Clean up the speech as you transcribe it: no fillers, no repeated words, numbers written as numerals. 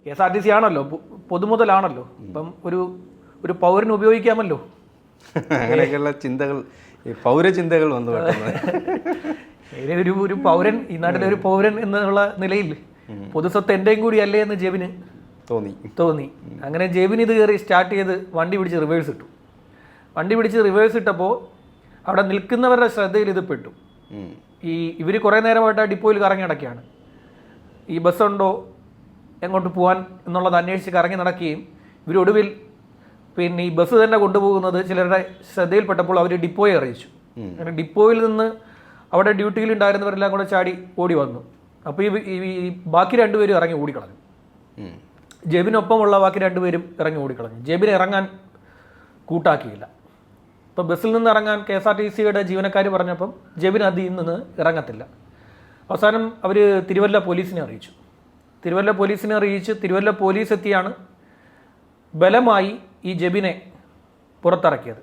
KSRTC ആണല്ലോ, പൊതുമുതലാണല്ലോ, അപ്പം ഒരു പൗരന് ഉപയോഗിക്കാമല്ലോ. അങ്ങനെയൊക്കെയുള്ള ചിന്തകൾ, പൗരചിന്തകൾ വന്നു ഒരു പൗരൻ, ഈ നാട്ടിലെ ഒരു പൗരൻ എന്നുള്ള നിലയിൽ പൊതുസ്വത്ത് എൻ്റെയും കൂടി അല്ലേ എന്ന് ജെബിന് തോന്നി. അങ്ങനെ ജെബിന് ഇത് കയറി സ്റ്റാർട്ട് ചെയ്ത് വണ്ടി പിടിച്ച് റിവേഴ്സ് ഇട്ടു. വണ്ടി പിടിച്ച് റിവേഴ്സ് ഇട്ടപ്പോൾ അവിടെ നിൽക്കുന്നവരുടെ ശ്രദ്ധയിൽ ഇത് പെട്ടു. ഇവർ കുറേ നേരമായിട്ട് ആ ഡിപ്പോയിൽ കറങ്ങി നടക്കുകയാണ്. ഈ ബസ്സുണ്ടോ, എങ്ങോട്ട് പോകാൻ എന്നുള്ളത് അന്വേഷിച്ച് കറങ്ങി നടക്കുകയും ഇവരൊടുവിൽ പിന്നെ ഈ ബസ് തന്നെ കൊണ്ടുപോകുന്നത് ചിലരുടെ ശ്രദ്ധയിൽപ്പെട്ടപ്പോൾ അവർ ഡിപ്പോയെ അറിയിച്ചു. അങ്ങനെ ഡിപ്പോയിൽ നിന്ന് അവിടെ ഡ്യൂട്ടിയിൽ ഉണ്ടായിരുന്നവരെല്ലാം കൂടെ ചാടി ഓടി വന്നു. അപ്പോൾ ഈ ബാക്കി രണ്ടുപേരും ഇറങ്ങി ഓടിക്കളഞ്ഞു. ജെബിനൊപ്പമുള്ള ബാക്കി രണ്ടുപേരും ഇറങ്ങി ഓടിക്കളഞ്ഞു. ജെബിനെ ഇറങ്ങാൻ കൂട്ടാക്കിയില്ല. ഇപ്പോൾ ബസ്സിൽ നിന്ന് ഇറങ്ങാൻ KSRTCയുടെ ജീവനക്കാർ പറഞ്ഞപ്പം ജെബിൻ അതിൽ നിന്ന് ഇറങ്ങത്തില്ല. അവസാനം അവർ തിരുവല്ല പോലീസിനെ അറിയിച്ചു. തിരുവല്ല പോലീസ് എത്തിയാണ് ബലമായി ഈ ജെബിനെ പുറത്തിറക്കിയത്.